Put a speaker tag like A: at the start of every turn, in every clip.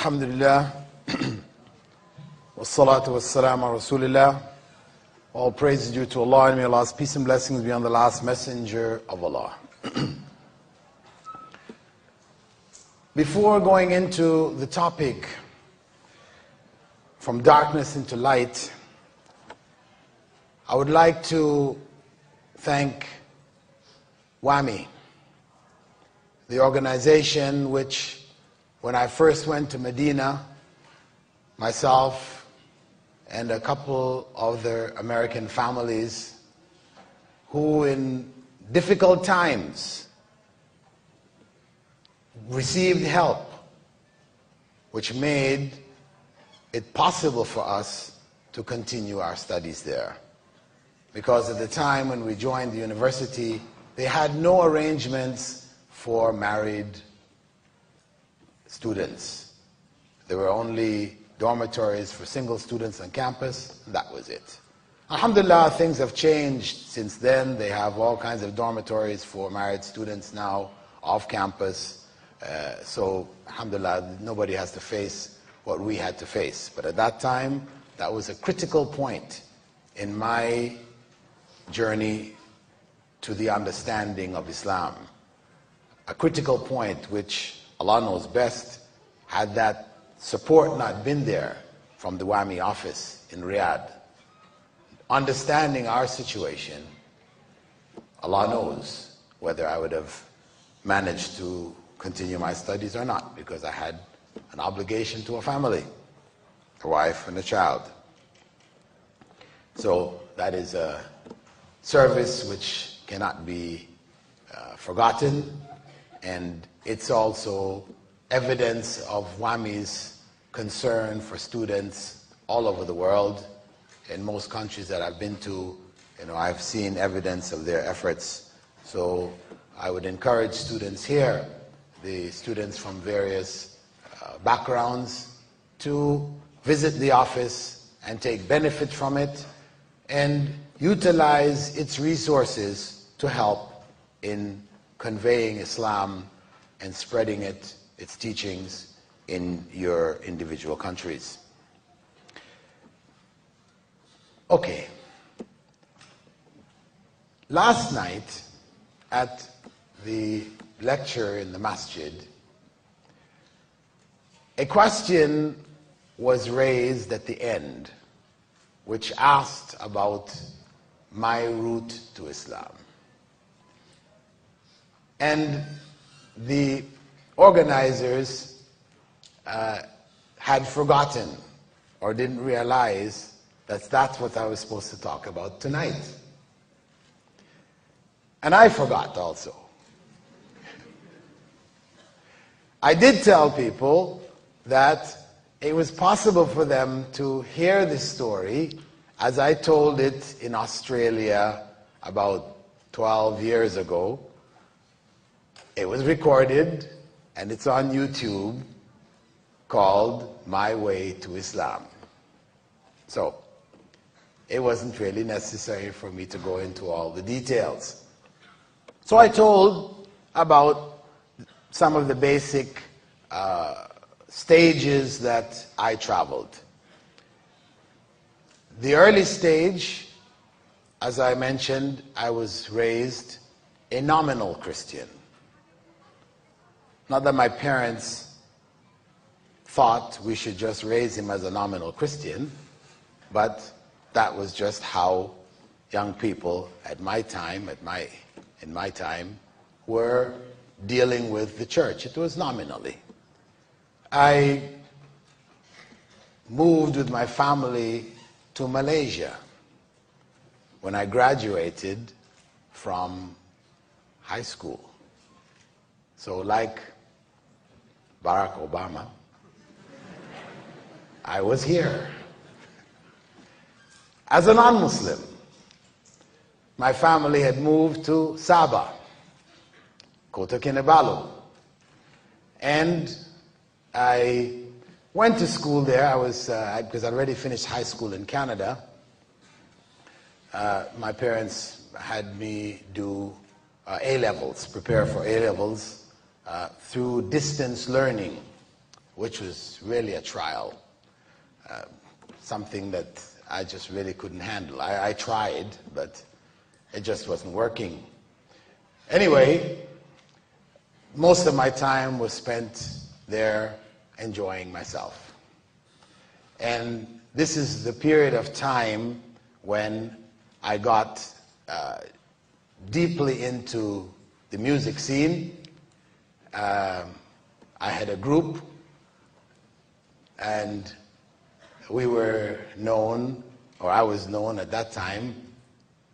A: Alhamdulillah, wassalatu wassalamu ala rasulillah. All praise is due to Allah, and may Allah's peace and blessings be on the last messenger of Allah. Before going into the topic, from darkness into light, I would like to thank WAMI, the organization which, when I first went to Medina, myself and a couple of their American families who in difficult times received help, which made it possible for us to continue our studies there. Because at the time when we joined the university, they had no arrangements for married students. There were only dormitories for single students on campus, and that was it. Alhamdulillah, things have changed since then. They have all kinds of dormitories for married students now off campus. So, alhamdulillah, nobody has to face what we had to face. But at that time, that was a critical point in my journey to the understanding of Islam. A critical point which Allah knows best. Had that support not been there from the WAMI office in Riyadh, understanding our situation, Allah knows whether I would have managed to continue my studies or not, because I had an obligation to a family, a wife and a child. So that is a service which cannot be forgotten, and it's also evidence of WAMI's concern for students all over the world. In most countries that I've been to, I've seen evidence of their efforts. So I would encourage students here, the students from various backgrounds, to visit the office and take benefit from it and utilize its resources to help in conveying Islam and spreading its teachings in your individual countries. Okay. Last night at the lecture in the masjid, a question was raised at the end which asked about my route to Islam. And the organizers had forgotten or didn't realize that that's what I was supposed to talk about tonight. And I forgot also. I did tell people that it was possible for them to hear this story as I told it in Australia about 12 years ago. It was recorded and it's on YouTube, called My Way to Islam. So it wasn't really necessary for me to go into all the details. So I told about some of the basic stages that I traveled. The early stage, as I mentioned, I was raised a nominal Christian. Not that my parents thought we should just raise him as a nominal Christian, but that was just how young people at my time, in my time, were dealing with the church. It was nominally. I moved with my family to Malaysia when I graduated from high school. So like Barack Obama, I was here. As a non-Muslim, my family had moved to Sabah, Kota Kinabalu, and I went to school there. Because I'd already finished high school in Canada. My parents had me do A-levels, prepare for A-levels through distance learning. which was really a trial, something that I just really couldn't handle. I tried, but it just wasn't working. Anyway, most of my time was spent there enjoying myself. And this is the period of time when I got deeply into the music scene. I had a group, and we were known, or I was known at that time,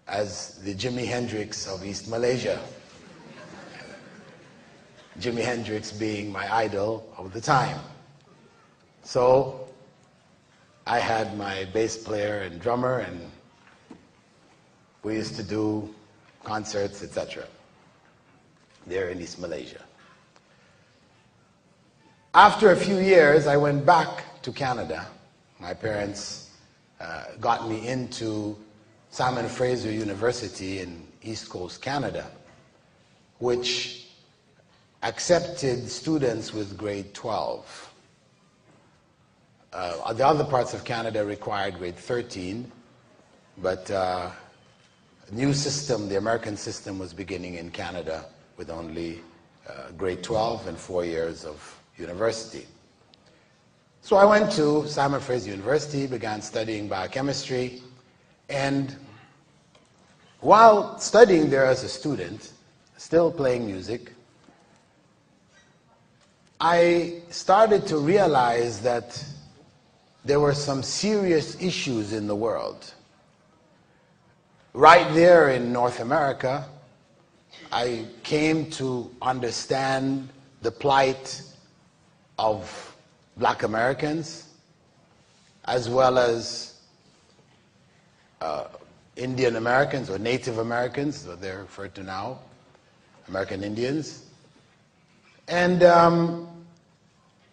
A: as the Jimi Hendrix of East Malaysia. Jimi Hendrix being my idol of the time. So I had my bass player and drummer, and we used to do concerts, etc. there in East Malaysia. After a few years, I went back to Canada. My parents got me into Simon Fraser University in East Coast Canada, which accepted students with grade 12. The other parts of Canada required grade 13, but the new system, the American system, was beginning in Canada with only grade 12 and 4 years of university. So I went to Simon Fraser University, began studying biochemistry, and while studying there as a student, still playing music, I started to realize that there were some serious issues in the world. Right there in North America, I came to understand the plight of Black Americans, as well as Indian Americans, or Native Americans, what they're referred to now, American Indians. And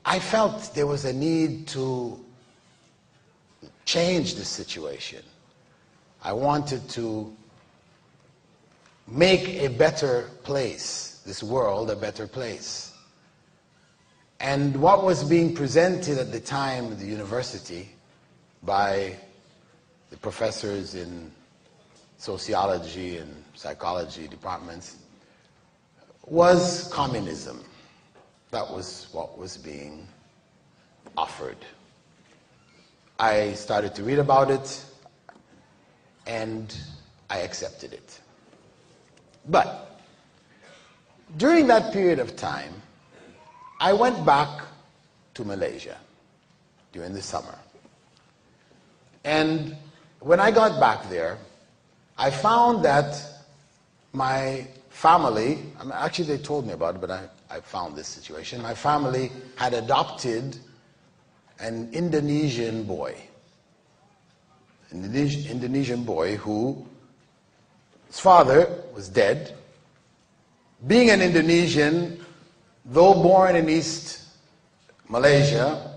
A: I felt there was a need to change the situation. I wanted to make a better place, this world a better place. And what was being presented at the time at the university by the professors in sociology and psychology departments was communism. That was what was being offered. I started to read about it, and I accepted it. But during that period of time, I went back to Malaysia during the summer. And when I got back there, I found that my family, actually they told me about it, but I found this situation. My family had adopted an Indonesian boy. An Indonesian boy who, his father was dead. Being an Indonesian, though born in East Malaysia,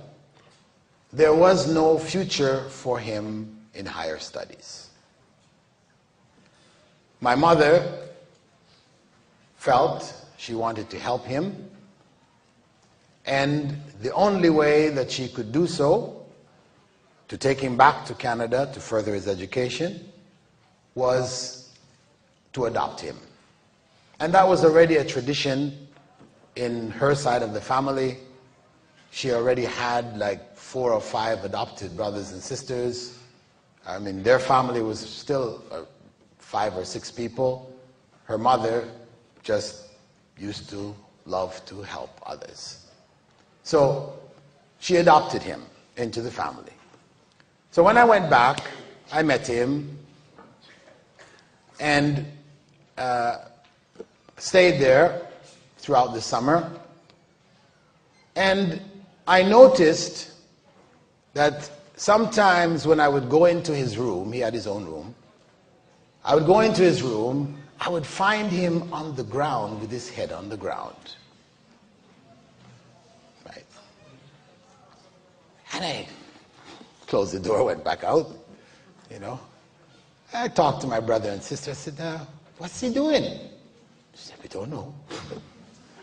A: there was no future for him in higher studies. My mother felt she wanted to help him, and the only way that she could do so, to take him back to Canada to further his education, was to adopt him. And that was already a tradition in her side of the family. She already had like 4 or 5 adopted brothers and sisters. I mean, their family was still 5 or 6 people. Her mother just used to love to help others. So she adopted him into the family. So when I went back, I met him and stayed there throughout the summer. And I noticed that sometimes when I would go into his room, he had his own room, I would go into his room, I would find him on the ground with his head on the ground. Right? And I closed the door, went back out, you know. I talked to my brother and sister. I said, what's he doing? She said, we don't know.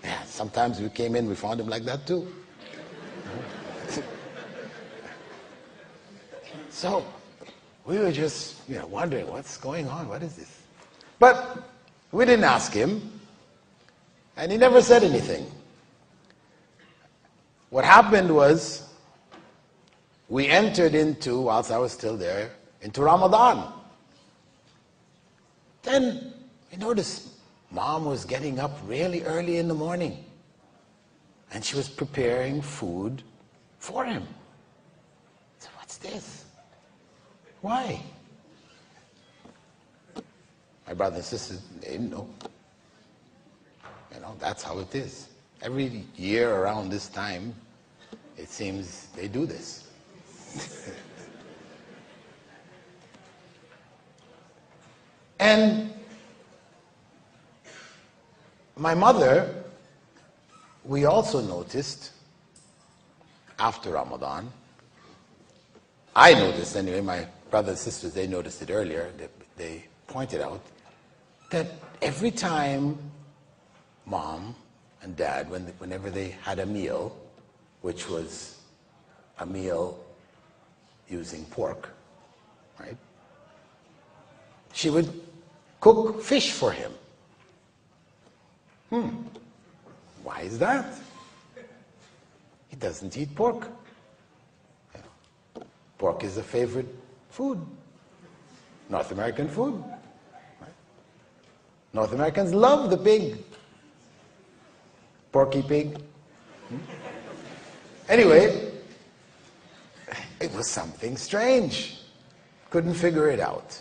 A: Yeah, sometimes we came in, we found him like that too. So we were just, wondering, what's going on? What is this? But we didn't ask him, and he never said anything. What happened was, we entered into, whilst I was still there, into Ramadan. Then we noticed Mom was getting up really early in the morning, and she was preparing food for him. So what's this? Why? My brothers and sisters, they didn't know. That's how it is. Every year around this time, it seems they do this. And my mother, we also noticed after Ramadan, I noticed anyway, my brothers and sisters, they noticed it earlier, they pointed out that every time Mom and Dad, whenever they had a meal, which was a meal using pork, right? She would cook fish for him. Why is that? He doesn't eat pork. Pork is a favorite food, North American food. Right? North Americans love the pig. Porky pig. Anyway, it was something strange. Couldn't figure it out.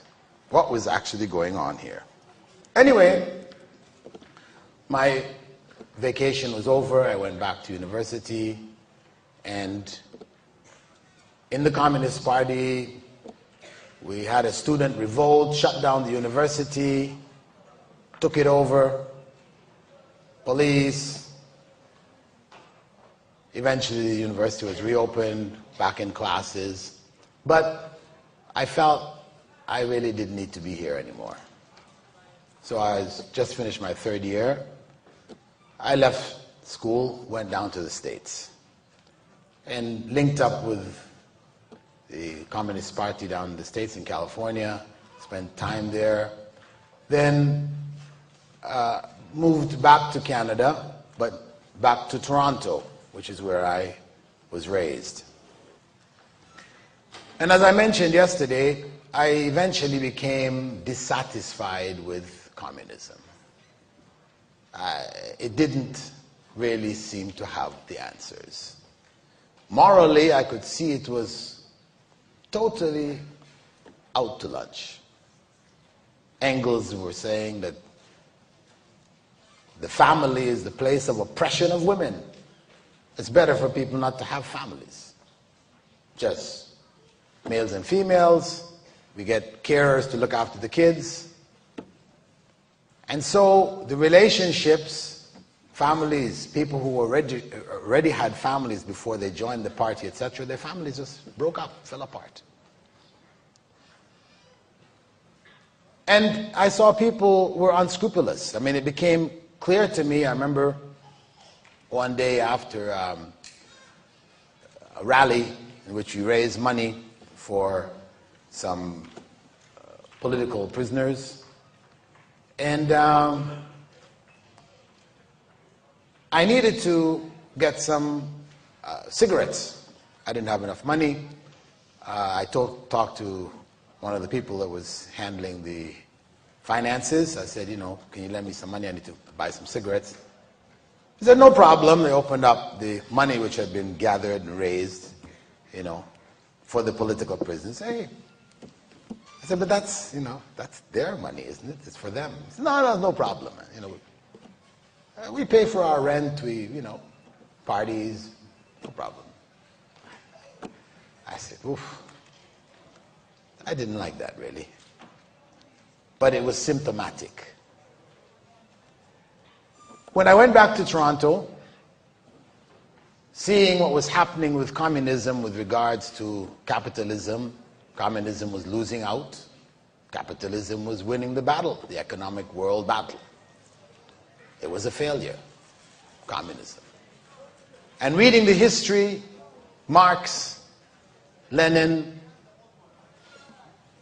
A: What was actually going on here? Anyway, my vacation was over. I went back to university, and in the Communist Party, we had a student revolt, shut down the university, took it over, police. Eventually, the university was reopened, back in classes. But I felt I really didn't need to be here anymore. So I just finished my third year. I left school, went down to the States, and linked up with the Communist Party down in the States in California, spent time there. Then moved back to Canada, but back to Toronto, which is where I was raised. And as I mentioned yesterday, I eventually became dissatisfied with communism. It didn't really seem to have the answers. Morally, I could see it was totally out to lunch. Engels were saying that the family is the place of oppression of women. It's better for people not to have families. Just males and females. We get carers to look after the kids. And so the relationships, families, people who already had families before they joined the party, etc., their families just broke up, fell apart. And I saw people were unscrupulous. I mean, it became clear to me. I remember one day after a rally in which we raised money for some political prisoners. And I needed to get some cigarettes. I didn't have enough money. I talked to one of the people that was handling the finances. I said, can you lend me some money? I need to buy some cigarettes. He said, no problem. They opened up the money which had been gathered and raised, for the political prisoners. Hey, I said, but that's their money, isn't it? It's for them. He said, no problem. We pay for our rent, parties, no problem. I said, oof. I didn't like that, really. But it was symptomatic. When I went back to Toronto, seeing what was happening with communism with regards to capitalism, communism was losing out. Capitalism was winning the battle, the economic world battle. It was a failure, communism. And reading the history Marx, Lenin,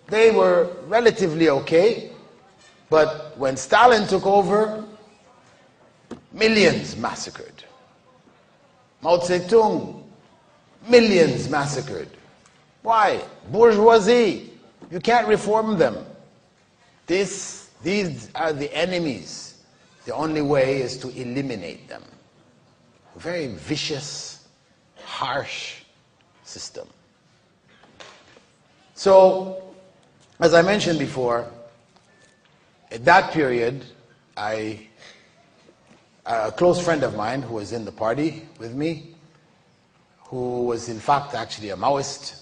A: they were relatively okay, but when Stalin took over, millions massacred. Mao Zedong, millions massacred. Why? Bourgeoisie, you can't reform them. These are the enemies. The only way is to eliminate them. A very vicious, harsh system. So, as I mentioned before, at that period, a close friend of mine who was in the party with me, who was in fact actually a Maoist,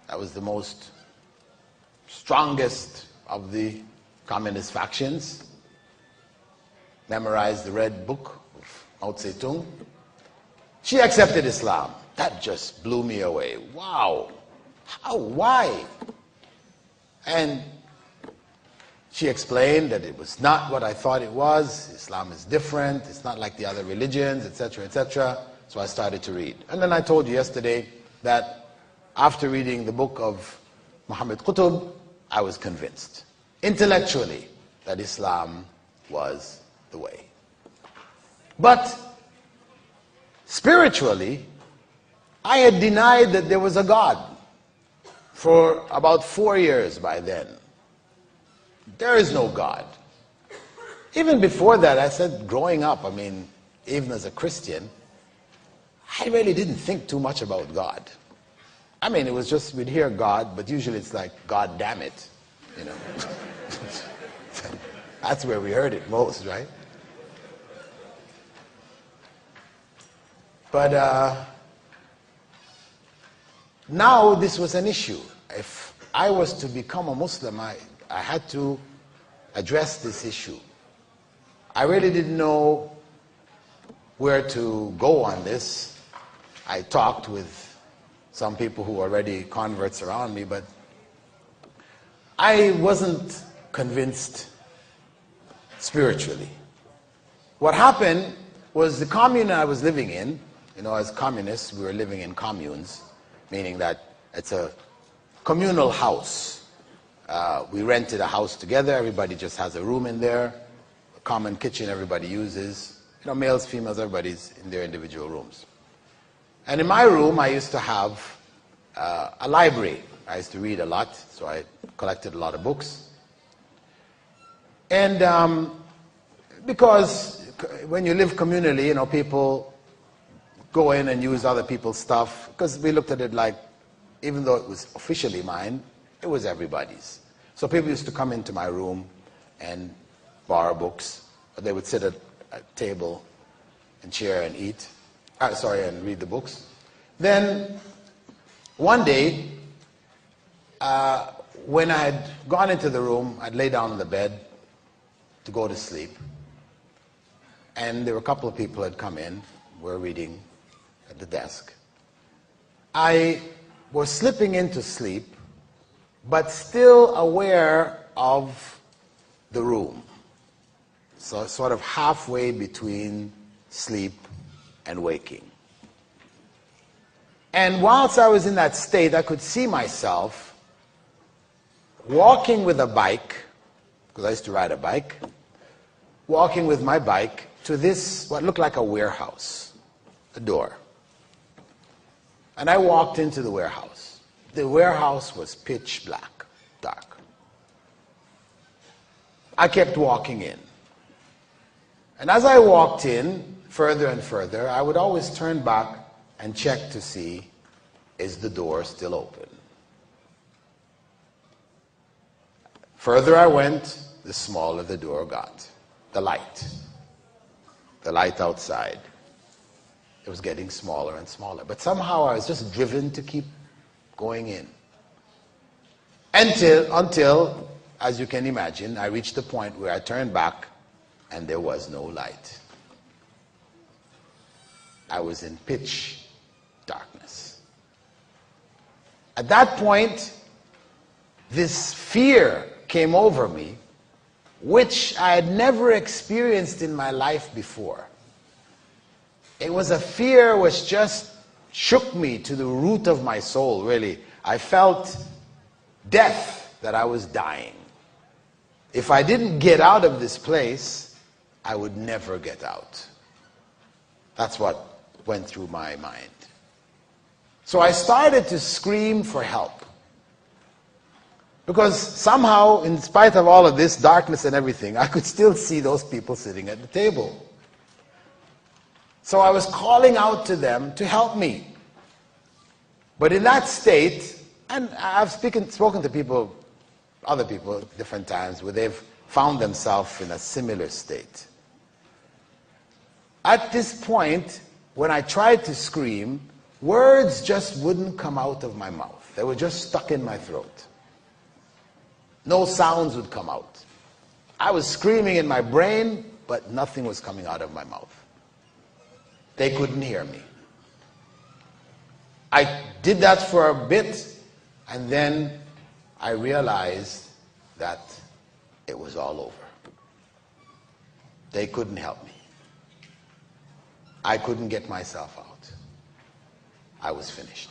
A: that was the most strongest of the communist factions, memorized the red book of Mao Zedong. She accepted Islam. That just blew me away. Wow. How? Why? And she explained that it was not what I thought it was. Islam is different. It's not like the other religions, etc., etc. So I started to read. And then I told you yesterday that after reading the book of Muhammad Qutb, I was convinced, intellectually, that Islam was the way. But spiritually, I had denied that there was a God for about 4 years by then. There is no God. Even before that, I said, growing up, I mean, even as a Christian, I really didn't think too much about God. I mean, it was just, we'd hear God, but usually it's like, God damn it, you know. That's where we heard it most, right? But now this was an issue. If I was to become a Muslim, I had to address this issue. I really didn't know where to go on this. I talked with some people who were already converts around me, but I wasn't convinced spiritually. What happened was the commune I was living in, you know, as communists, we were living in communes, meaning that it's a communal house. We rented a house together, everybody just has a room in there, a common kitchen everybody uses, you know, males, females, everybody's in their individual rooms. And in my room, I used to have a library. I used to read a lot, so I collected a lot of books. And because when you live communally, you know, people go in and use other people's stuff, because we looked at it like, even though it was officially mine, it was everybody's. So people used to come into my room and borrow books. Or they would sit at a table and chair and eat. And read the books. Then one day, when I had gone into the room, I'd lay down on the bed to go to sleep. And there were a couple of people had come in, were reading at the desk. I was slipping into sleep, but still aware of the room. So sort of halfway between sleep and waking. And whilst I was in that state, I could see myself walking with a bike, because I used to ride a bike, walking with my bike to this, what looked like a warehouse, a door. And I walked into the warehouse. The warehouse was pitch black, dark. I kept walking in. And as I walked in, further and further, I would always turn back and check to see, is the door still open? Further I went, the smaller the door got. The light outside. It was getting smaller and smaller. But somehow I was just driven to keep going in. Until, as you can imagine, I reached the point where I turned back and there was no light. I was in pitch darkness. At that point, this fear came over me, which I had never experienced in my life before. It was a fear which just shook me to the root of my soul, really. I felt death, that I was dying. If I didn't get out of this place, I would never get out. That's what went through my mind. So I started to scream for help. Because somehow, in spite of all of this darkness and everything, I could still see those people sitting at the table. So I was calling out to them to help me. But in that state, and I've spoken to people, other people at different times, where they've found themselves in a similar state. At this point, when I tried to scream, words just wouldn't come out of my mouth. They were just stuck in my throat. No sounds would come out. I was screaming in my brain, but nothing was coming out of my mouth. They couldn't hear me. I did that for a bit, and then I realized that it was all over. They couldn't help me. I couldn't get myself out. I was finished.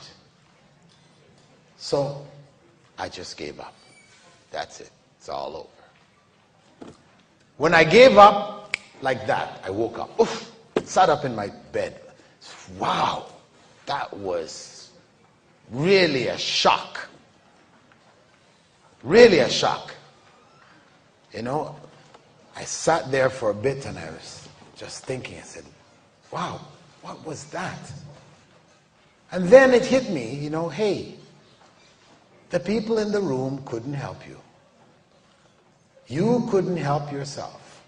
A: So I just gave up. That's it. It's all over. When I gave up like that, I woke up. Oof, sat up in my bed. Wow, that was really a shock. Really a shock. You know, I sat there for a bit and I was just thinking. I said, wow, what was that? And then it hit me, you know, hey, the people in the room couldn't help you. You couldn't help yourself.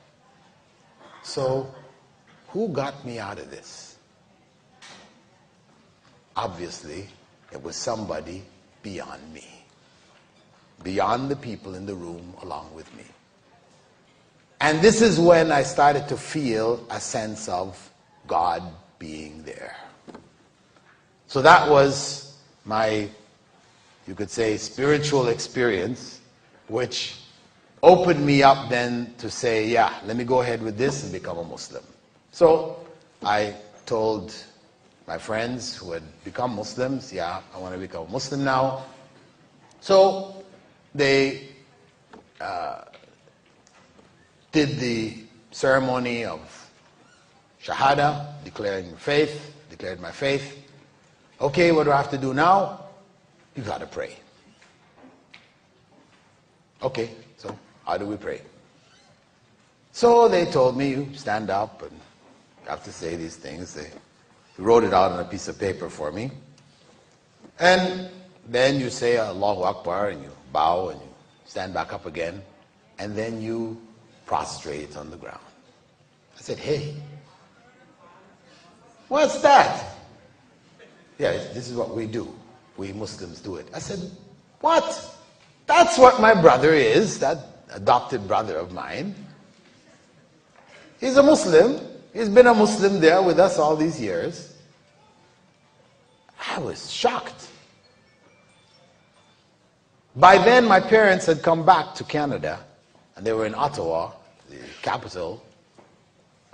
A: So, who got me out of this? Obviously, it was somebody beyond me. Beyond the people in the room along with me. And this is when I started to feel a sense of God being there. So that was my, you could say, spiritual experience, which opened me up then to say, yeah, let me go ahead with this and become a Muslim. So I told my friends who had become Muslims, yeah, I want to become a Muslim now. So they did the ceremony of Shahadah, declaring faith, declared my faith. Okay, what do I have to do now? You got to pray. Okay, so how do we pray? So they told me, you stand up and you have to say these things. They wrote it out on a piece of paper for me. And then you say Allahu Akbar and you bow and you stand back up again. And then you prostrate on the ground. I said, hey, what's that? Yeah, this is what we do. We Muslims do it. I said, what? That's what my brother is, that adopted brother of mine. He's a Muslim. He's been a Muslim there with us all these years. I was shocked. By then, my parents had come back to Canada, and they were in Ottawa, the capital,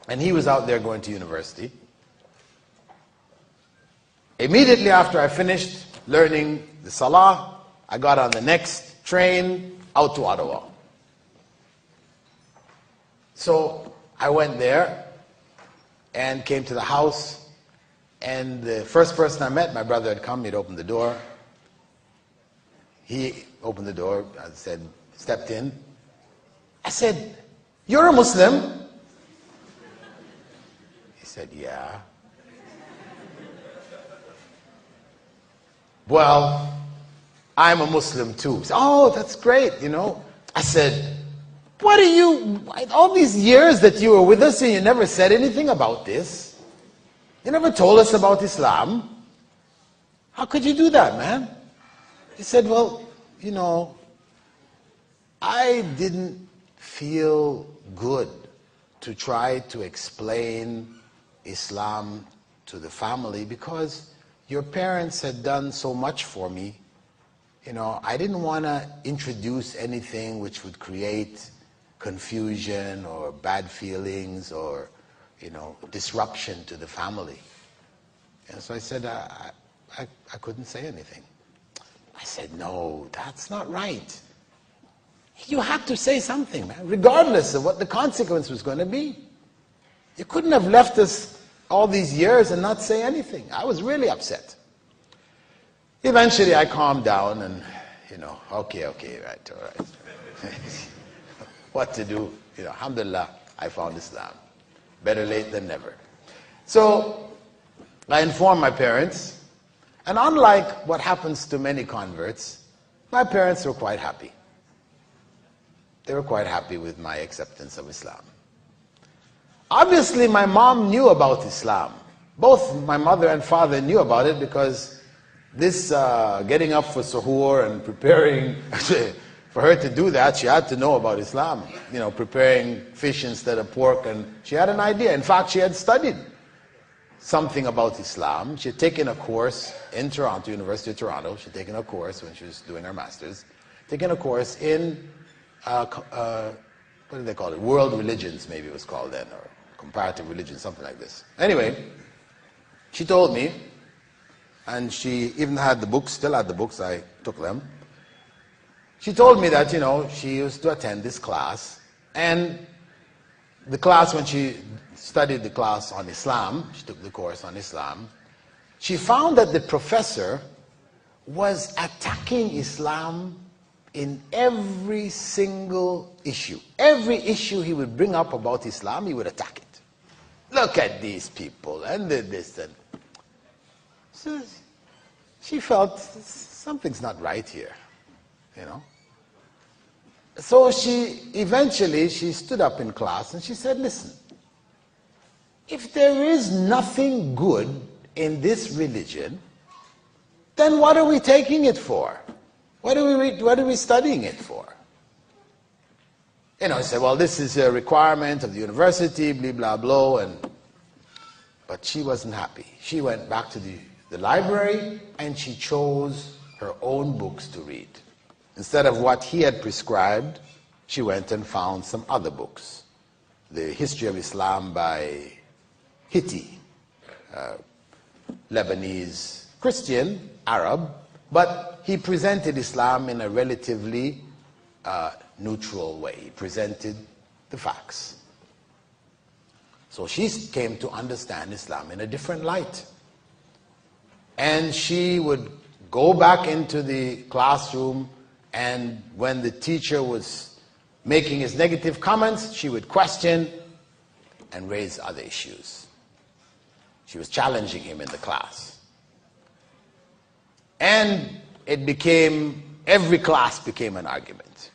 A: and he was out there going to university. Immediately after I finished learning the Salah, I got on the next train out to Ottawa. So I went there and came to the house, and the first person I met, my brother had come, he'd opened the door. He opened the door, I said, stepped in. I said, you're a Muslim? He said, yeah. Well, I'm a Muslim too. He said, oh, that's great, you know. I said, what are you, all these years that you were with us and you never said anything about this. You never told us about Islam. How could you do that, man? He said, well, you know, I didn't feel good to try to explain Islam to the family because your parents had done so much for me. You know, I didn't want to introduce anything which would create confusion or bad feelings or, you know, disruption to the family. And so I said, I couldn't say anything. I said, no, that's not right. You had to say something, man, regardless of what the consequence was going to be. You couldn't have left us all these years and not say anything. I was really upset. Eventually I calmed down and, okay, right, all right. What to do? Alhamdulillah, I found Islam. Better late than never. So I informed my parents, and unlike what happens to many converts, my parents were quite happy. They were quite happy with my acceptance of Islam. Obviously, my mom knew about Islam. Both my mother and father knew about it because this getting up for suhoor and preparing, for her to do that, she had to know about Islam. Preparing fish instead of pork, and she had an idea. In fact, she had studied something about Islam. She had taken a course in Toronto, University of Toronto. She had taken a course when she was doing her master's. Taken a course in, what do they call it? World religions, maybe it was called then, or comparative religion, something like this. Anyway, she told me, and she even had the books, still had the books, I took them. She told me that, she used to attend this class, and the class, when she studied the class on Islam, she took the course on Islam, she found that the professor was attacking Islam in every single issue. Every issue he would bring up about Islam, he would attack it. Look at these people, and this, and... So she felt something's not right here, So eventually she stood up in class and she said, listen, if there is nothing good in this religion, then what are we taking it for? What are we studying it for? I said, well, this is a requirement of the university, blah, blah, blah. But she wasn't happy. She went back to the library and she chose her own books to read. Instead of what he had prescribed, she went and found some other books. The History of Islam by Hitti, Lebanese Christian, Arab, but he presented Islam in a relatively neutral way. He presented the facts. So she came to understand Islam in a different light. And she would go back into the classroom, and when the teacher was making his negative comments, she would question and raise other issues. She was challenging him in the class. And every class became an argument.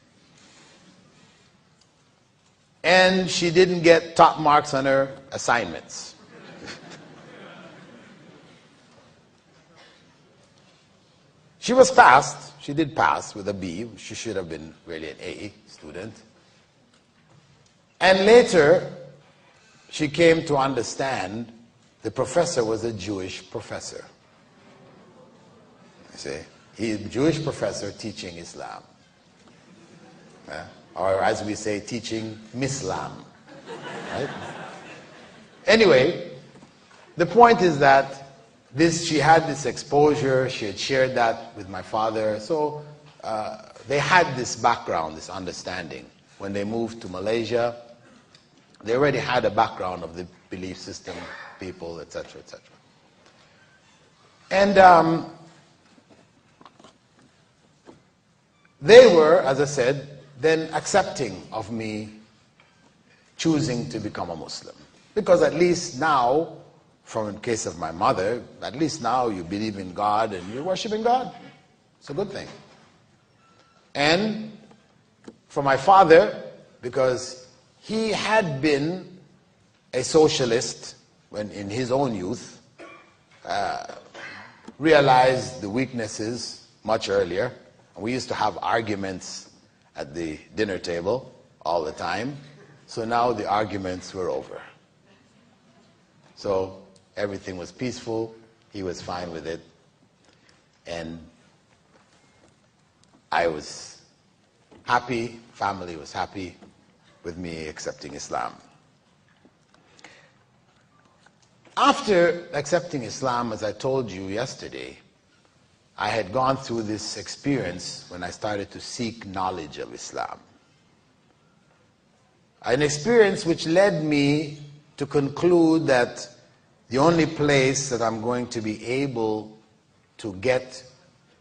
A: And she didn't get top marks on her assignments. She was passed. She did pass with a B. She should have been really an A student. And later, she came to understand the professor was a Jewish professor. You see? He's a Jewish professor teaching Islam. Or as we say, teaching Mislam. Right? Anyway, the point is that she had this exposure, she had shared that with my father, so they had this background, this understanding. When they moved to Malaysia, they already had a background of the belief system, people, etc., etc. And they were, as I said, then accepting of me choosing to become a Muslim. Because at least now, from in case of my mother, at least now you believe in God and you're worshiping God. It's a good thing. And for my father, because he had been a socialist when in his own youth, realized the weaknesses much earlier. And we used to have arguments at the dinner table all the time. So now the arguments were over. So everything was peaceful. He was fine with it. And I was happy, family was happy with me accepting Islam. After accepting Islam, as I told you yesterday, I had gone through this experience when I started to seek knowledge of Islam. An experience which led me to conclude that the only place that I'm going to be able to get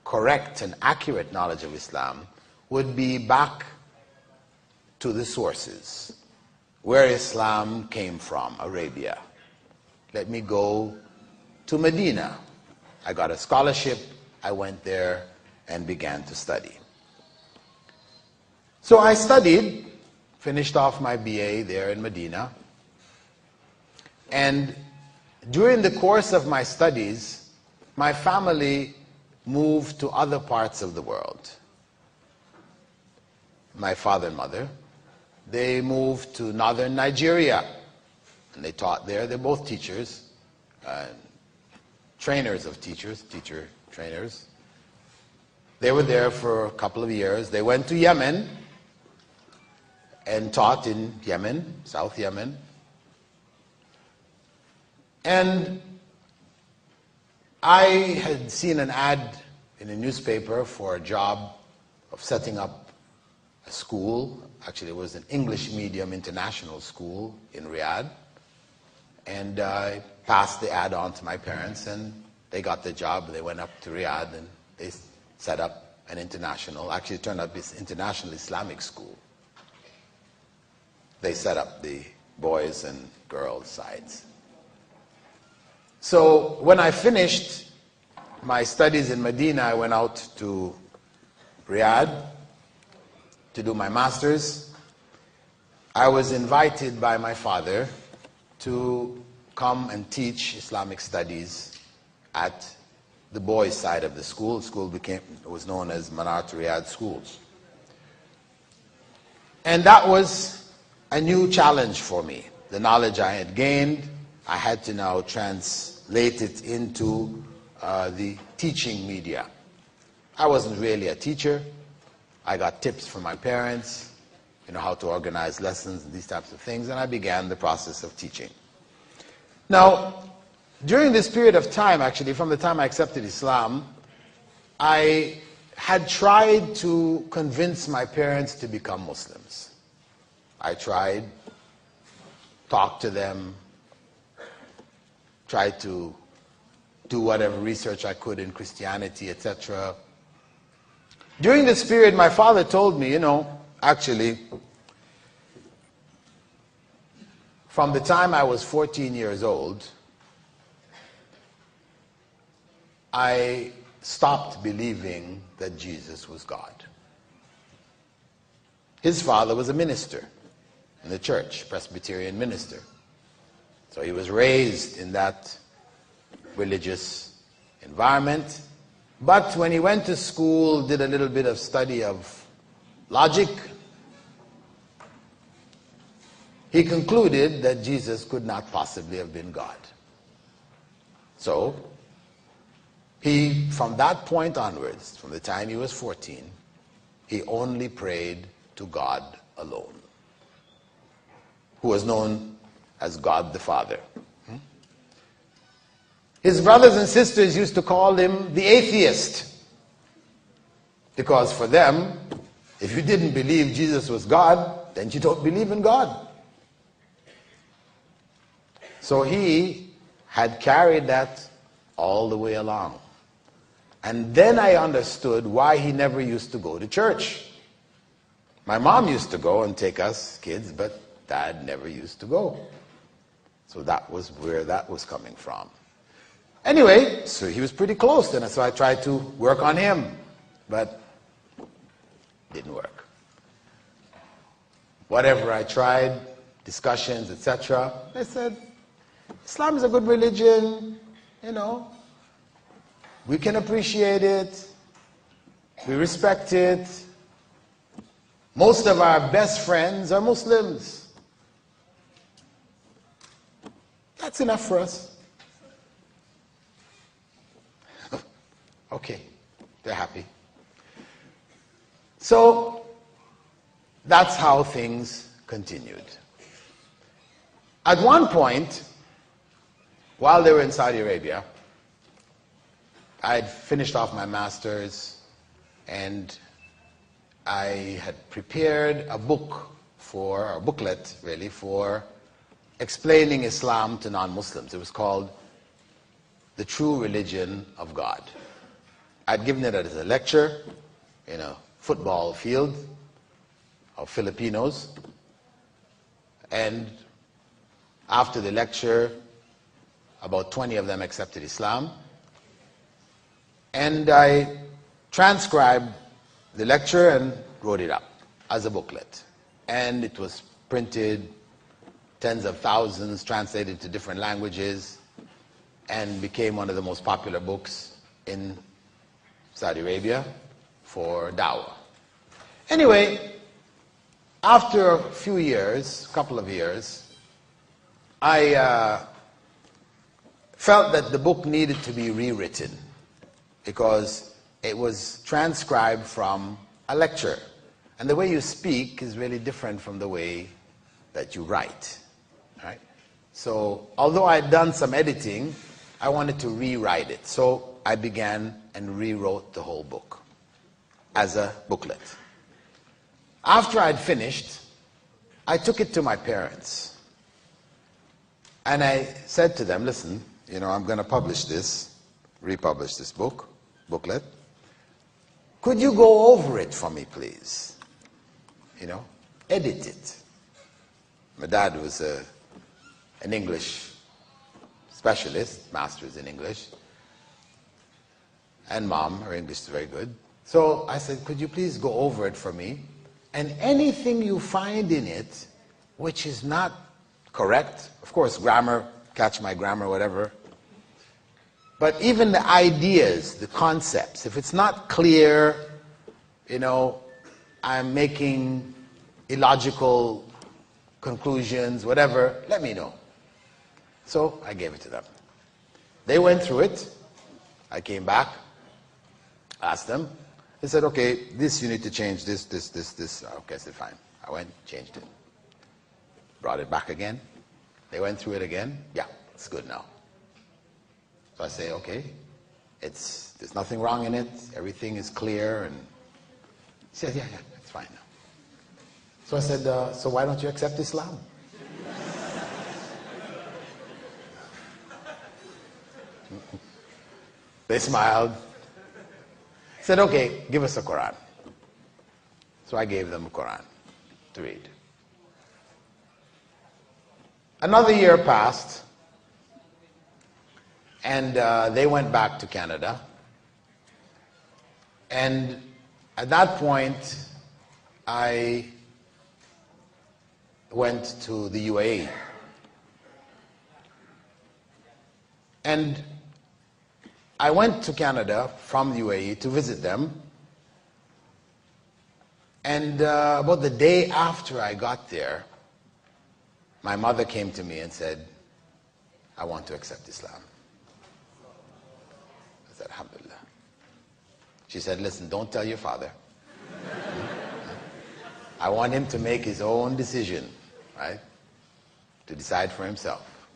A: correct and accurate knowledge of Islam would be back to the sources, where Islam came from, Arabia. Let me go to Medina. I got a scholarship, I went there and began to study. So I studied, finished off my BA there in Medina, and during the course of my studies, my family moved to other parts of the world. My father and mother, they moved to northern Nigeria, and they taught there. They're both teachers, trainers of teachers, teacher trainers. They were there for a couple of years. They went to Yemen and taught in Yemen, South Yemen. And I had seen an ad in a newspaper for a job of setting up a school. Actually, it was an English medium international school in Riyadh. And I passed the ad on to my parents, and they got the job. They went up to Riyadh and they set up an international, actually it turned out this international Islamic school. They set up the boys and girls sides. So when I finished my studies in Medina, I went out to Riyadh to do my master's. I was invited by my father to come and teach Islamic studies at the boys' side of the school. The school was known as Manar to Riyadh Schools. And that was a new challenge for me. The knowledge I had gained, I had to now translate it into the teaching media. I wasn't really a teacher. I got tips from my parents, how to organize lessons and these types of things, and I began the process of teaching. Now, during this period of time, actually, from the time I accepted Islam, I had tried to convince my parents to become Muslims. I tried, talked to them, tried to do whatever research I could in Christianity, etc. During this period, my father told me, actually, from the time I was 14 years old, I stopped believing that Jesus was God. His father was a minister in the church, Presbyterian minister. So he was raised in that religious environment. But when he went to school, did a little bit of study of logic, he concluded that Jesus could not possibly have been God. So he, from that point onwards, from the time he was 14, he only prayed to God alone, who was known as God the Father. His brothers and sisters used to call him the atheist, because for them, if you didn't believe Jesus was God, then you don't believe in God. So he had carried that all the way along. And then I understood why he never used to go to church. My mom used to go and take us kids, but Dad never used to go. So that was where that was coming from. Anyway, so he was pretty close, and so I tried to work on him, but it didn't work. Whatever I tried, discussions, etc., they said, Islam is a good religion, we can appreciate it, we respect it. Most of our best friends are Muslims. That's enough for us. Okay, they're happy. So that's how things continued. At one point, while they were in Saudi Arabia, I had finished off my master's, and I had prepared a booklet really, for explaining Islam to non-Muslims. It was called The True Religion of God. I'd given it as a lecture in a football field of Filipinos, and after the lecture, about 20 of them accepted Islam, and I transcribed the lecture and wrote it up as a booklet, and it was printed, tens of thousands, translated to different languages, and became one of the most popular books in Saudi Arabia for dawah. Anyway, after a few years, a couple of years, I felt that the book needed to be rewritten because it was transcribed from a lecture. And the way you speak is really different from the way that you write. Right? So, although I had done some editing, I wanted to rewrite it. So I began and rewrote the whole book as a booklet. After I'd finished, I took it to my parents. And I said to them, listen, you know, I'm going to publish this, republish this booklet. Could you go over it for me, please? You know, edit it. My dad was an English specialist, master's in English. And mom, her English is very good. So I said, could you please go over it for me? And anything you find in it which is not correct, of course, grammar, catch my grammar, whatever. But even the ideas, the concepts, if it's not clear, you know, I'm making illogical conclusions, whatever, let me know. So I gave it to them. They went through it. I came back, asked them. They said, okay, this you need to change, this. Okay, I said, fine. I went, changed it. Brought it back again. They went through it again. Yeah, it's good now. So I say, okay, there's nothing wrong in it. Everything is clear. And he said, yeah, it's fine now. So I said, so why don't you accept Islam? They smiled. Said, okay, give us a Quran. So I gave them a Quran to read. Another year passed, and they went back to Canada. And at that point, I went to the UAE. And I went to Canada from the UAE to visit them. And about the day after I got there, my mother came to me and said, I want to accept Islam. I said, Alhamdulillah. She said, listen, don't tell your father. I want him to make his own decision, right? To decide for himself.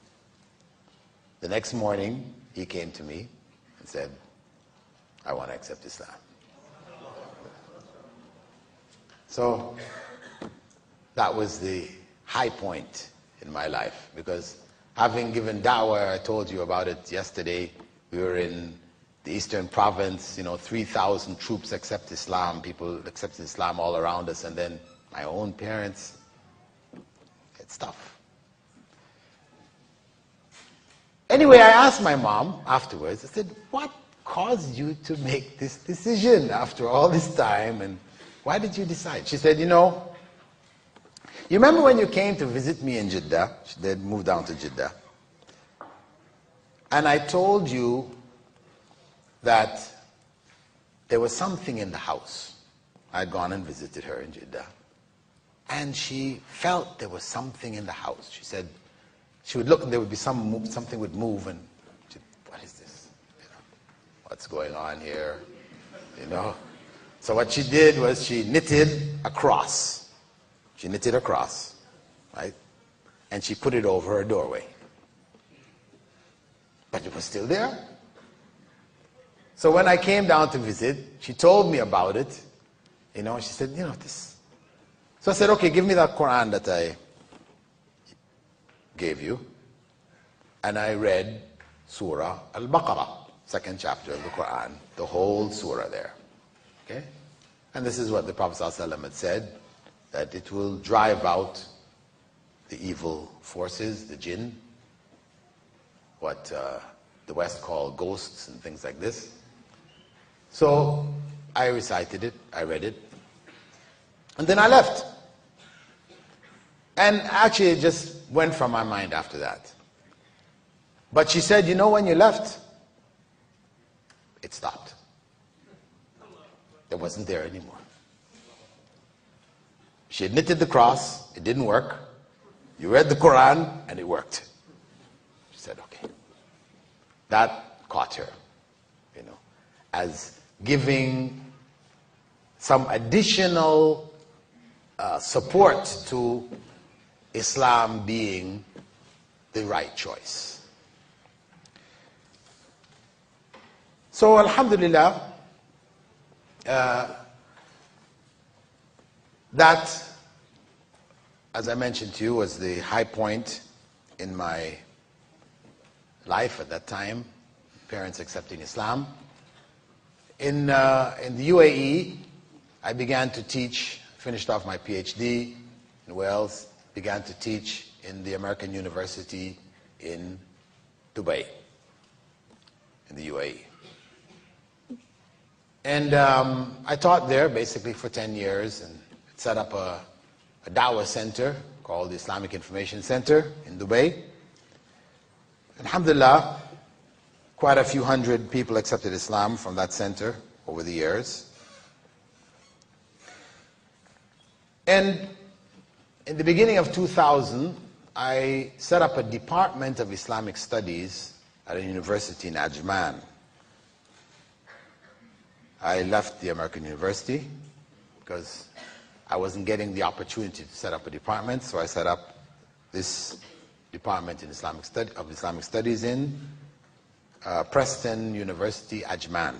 A: The next morning, he came to me and said, I want to accept Islam. So that was the high point in my life, because having given da'wah, I told you about it yesterday, we were in the eastern province, 3,000 troops accept Islam, people accepted Islam all around us, and then my own parents, it's tough. Anyway, I asked my mom afterwards, I said, what caused you to make this decision after all this time, and why did you decide? She said, you remember when you came to visit me in Jeddah? They had moved down to Jeddah. And I told you that there was something in the house. I'd gone and visited her in Jeddah. And she felt there was something in the house. She said, she would look and there would be something would move, and she'd, what is this? What's going on here? So what she did was she knitted a cross. She knitted a cross, right? And she put it over her doorway. but it was still there. So when I came down to visit, she told me about it. She said, this. So I said, okay, give me that Quran that I gave you. And I read Surah Al-Baqarah, second chapter of the Quran, the whole surah there. Okay? And this is what the Prophet ﷺ had said, that it will drive out the evil forces, the jinn, what the West call ghosts and things like this. So I recited it, I read it, and then I left. And actually it just went from my mind after that. But she said, when you left, it stopped. It wasn't there anymore. She had knitted the cross, it didn't work. You read the Quran, and it worked. She said, okay. That caught her, as giving some additional support to Islam being the right choice. So, alhamdulillah, that, as I mentioned to you, was the high point in my life at that time, parents accepting Islam. In the UAE, I began to teach, finished off my PhD in Wales, began to teach in the American University in Dubai, in the UAE. And I taught there basically for 10 years and set up a Dawah center called the Islamic Information Center in Dubai. Alhamdulillah, quite a few hundred people accepted Islam from that center over the years. And in the beginning of 2000, I set up a department of Islamic studies at a university in Ajman. I left the American University because I wasn't getting the opportunity to set up a department, so I set up this department in Islamic Studies in Preston University, Ajman.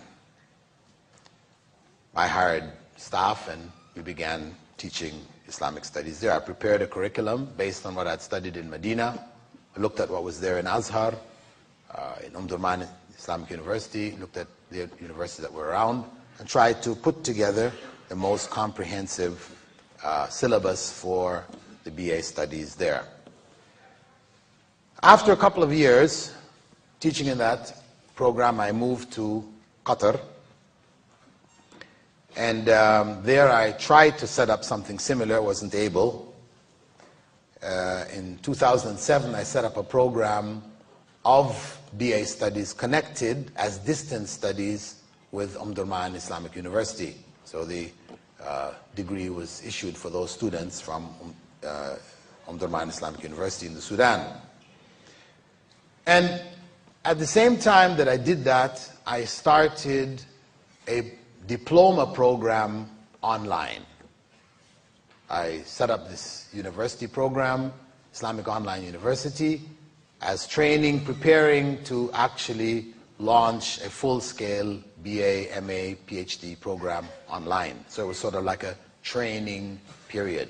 A: I hired staff and we began teaching Islamic studies there. I prepared a curriculum based on what I'd studied in Medina. I looked at what was there in Azhar, in Durman Islamic University, looked at the universities that were around, and tried to put together the most comprehensive syllabus for the BA studies there. After a couple of years teaching in that program, I moved to Qatar. And there I tried to set up something similar, wasn't able. In 2007, I set up a program of BA studies connected as distance studies with Durman Islamic University. So the degree was issued for those students from Durman Islamic University in the Sudan. And at the same time that I did that, I started a diploma program online. I set up this university program, Islamic Online University, as training, preparing to actually launch a full-scale BA, MA, PhD program online. So it was sort of like a training period.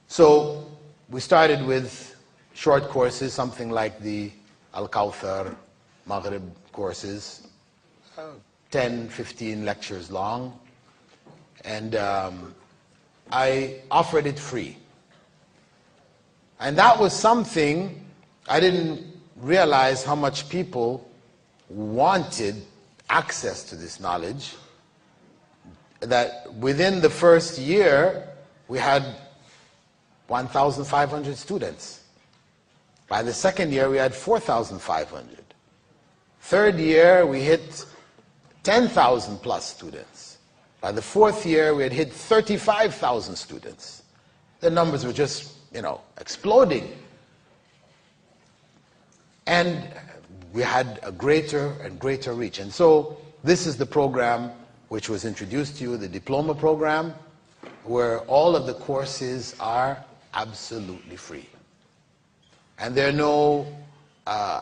A: So we started with short courses, something like the Al-Kawthar, Maghrib courses, 10, 15 lectures long. And I offered it free. And that was something I didn't realize how much people wanted access to this knowledge, that within the first year we had 1,500 students. By the second year we had 4,500. Third year we hit 10,000 plus students. By the fourth year we had hit 35,000 students. The numbers were just, exploding. And we had a greater and greater reach. And so this is the program which was introduced to you, the diploma program, where all of the courses are absolutely free. And there are no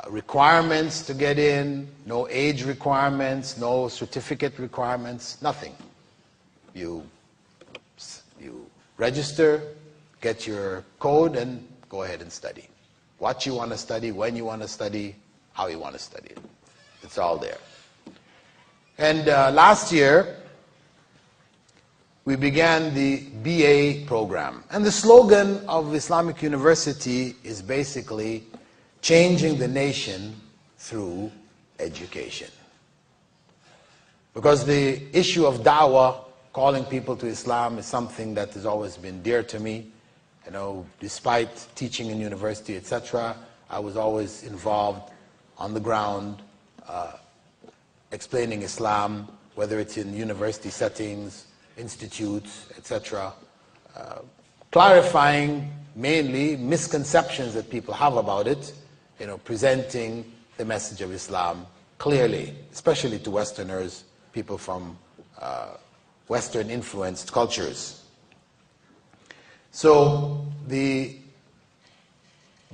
A: requirements to get in, no age requirements, no certificate requirements, nothing. You register, get your code, and go ahead and study. What you want to study, when you want to study, how you want to study it. It's all there. And last year, we began the BA program. And the slogan of Islamic University is basically changing the nation through education. Because the issue of da'wah, calling people to Islam, is something that has always been dear to me. You know, despite teaching in university, etc., I was always involved on the ground, explaining Islam, whether it's in university settings, institutes, etc., clarifying mainly misconceptions that people have about it, you know, presenting the message of Islam clearly, especially to Westerners, people from Western-influenced cultures. So the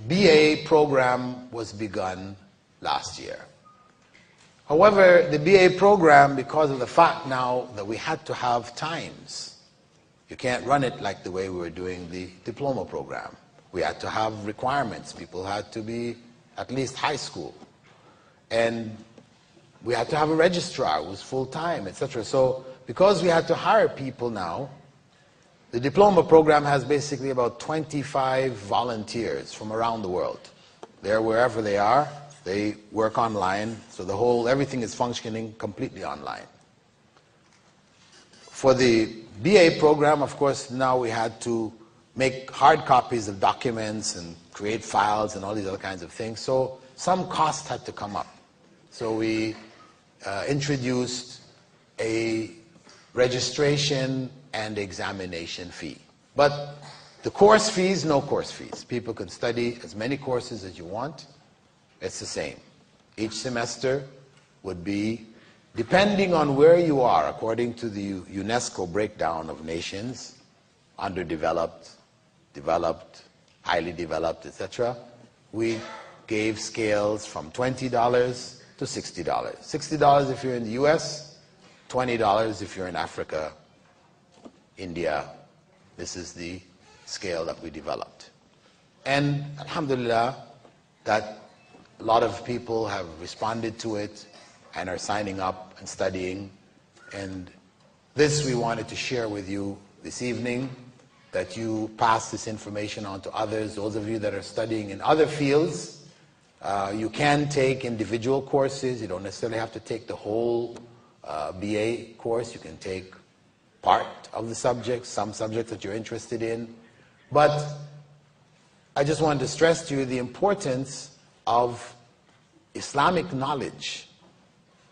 A: BA program was begun last year. However, the BA program, because of the fact now that we had to have times, you can't run it like the way we were doing the diploma program. We had to have requirements. People had to be at least high school. And we had to have a registrar who was full-time, etc. So because we had to hire people now, the diploma program has basically about 25 volunteers from around the world. They're wherever they are. They work online, so everything is functioning completely online. For the BA program, of course, now we had to make hard copies of documents and create files and all these other kinds of things. So some cost had to come up. So we introduced a registration and examination fee. But the course fees, no course fees. People can study as many courses as you want. It's the same. Each semester would be, depending on where you are, according to the UNESCO breakdown of nations, underdeveloped, developed, highly developed, etc., we gave scales from $20 to $60. $60 if you're in the US, $20 if you're in Africa, India. This is the scale that we developed. And alhamdulillah, that a lot of people have responded to it and are signing up and studying. And this we wanted to share with you this evening, that you pass this information on to others. Those of you that are studying in other fields, you can take individual courses. You don't necessarily have to take the whole BA course. You can take part of the subject, some subjects that you're interested in. But I just wanted to stress to you the importance of Islamic knowledge,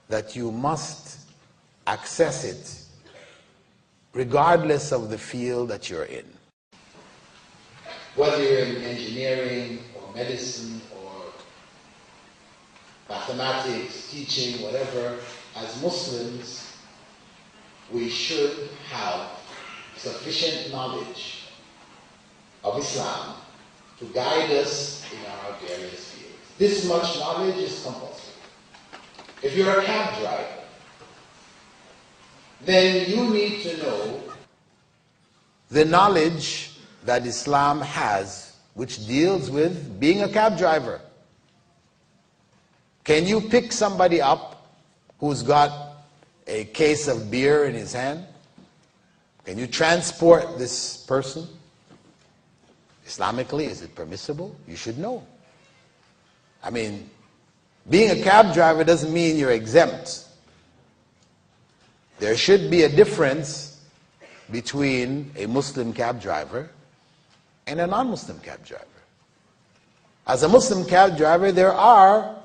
A: that you must access it regardless of the field that you're in. Whether you're in engineering or medicine or mathematics, teaching, whatever, as Muslims, we should have sufficient knowledge of Islam to guide us in our various fields. This much knowledge is compulsory. If you're a cab driver, then you need to know the knowledge that Islam has, which deals with being a cab driver. Can you pick somebody up who's got a case of beer in his hand? Can you transport this person? Islamically, is it permissible? You should know. I mean, being a cab driver doesn't mean you're exempt. There should be a difference between a Muslim cab driver and a non-Muslim cab driver. As a Muslim cab driver, there are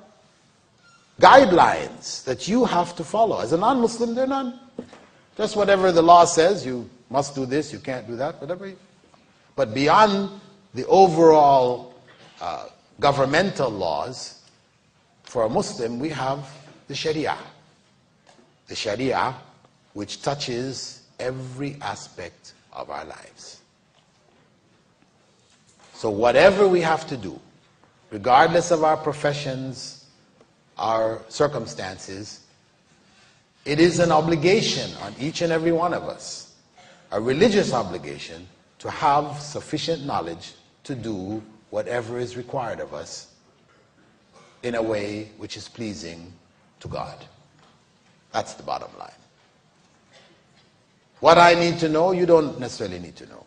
A: guidelines that you have to follow. As a non-Muslim, there are none. Just whatever the law says, you must do this, you can't do that, whatever. But beyond the overall governmental laws, for a Muslim, we have the Sharia. The Sharia, which touches every aspect of our lives. So whatever we have to do, regardless of our professions, our circumstances, it is an obligation on each and every one of us, a religious obligation, to have sufficient knowledge to do whatever is required of us in a way which is pleasing to God. That's the bottom line. What I need to know, you don't necessarily need to know.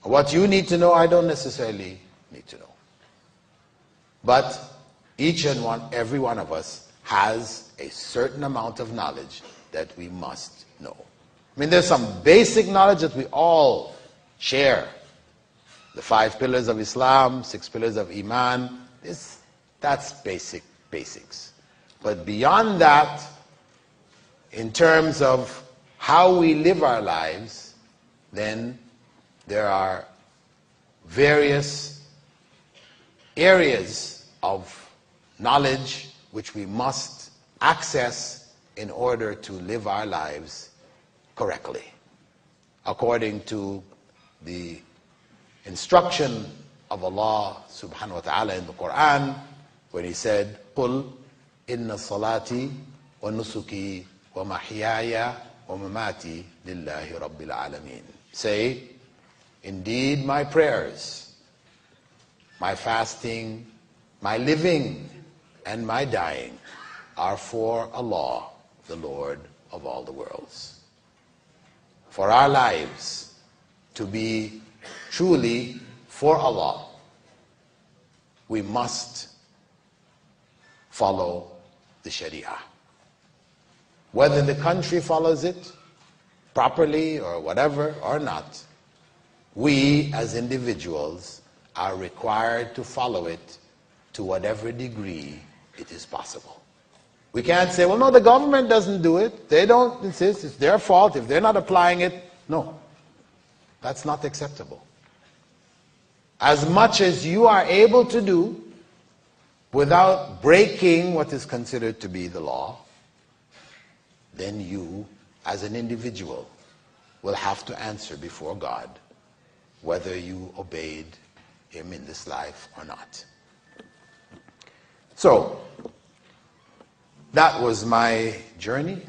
A: What you need to know, I don't necessarily need to know. But each and every one of us has a certain amount of knowledge that we must know. I mean, there's some basic knowledge that we all share. The 5 pillars of Islam, 6 pillars of Iman, that's basics. But beyond that, in terms of how we live our lives, then there are various areas of knowledge which we must access in order to live our lives correctly, according to the instruction of Allah subhanahu wa ta'ala in the Quran, when He said, قُلْ إِنَّ صَلَاتِي وَنُسُكِي وَمَحْيَايَ وَمَمَاتِي لِلَّهِ رَبِّ الْعَالَمِينَ. Say, indeed my prayers, my fasting, my living, and my dying are for Allah, the Lord of all the worlds. For our lives to be truly for Allah, we must follow the Sharia. Whether the country follows it properly or whatever or not, we as individuals are required to follow it to whatever degree it is possible. We can't say, well, no, the government doesn't do it. They don't insist. It's their fault if they're not applying it. No, that's not acceptable. As much as you are able to do without breaking what is considered to be the law, then you, as an individual, will have to answer before God whether you obeyed Him in this life or not. So, that was my journey,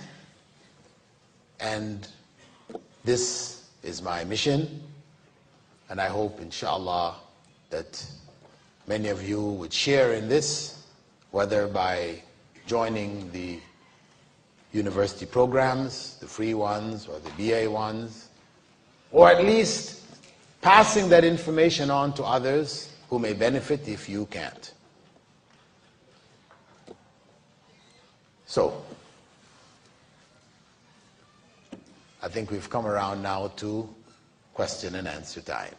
A: and this is my mission, and I hope, inshallah, that many of you would share in this, whether by joining the university programs, the free ones or the BA ones, or at least passing that information on to others who may benefit if you can't. So, I think we've come around now to question and answer time.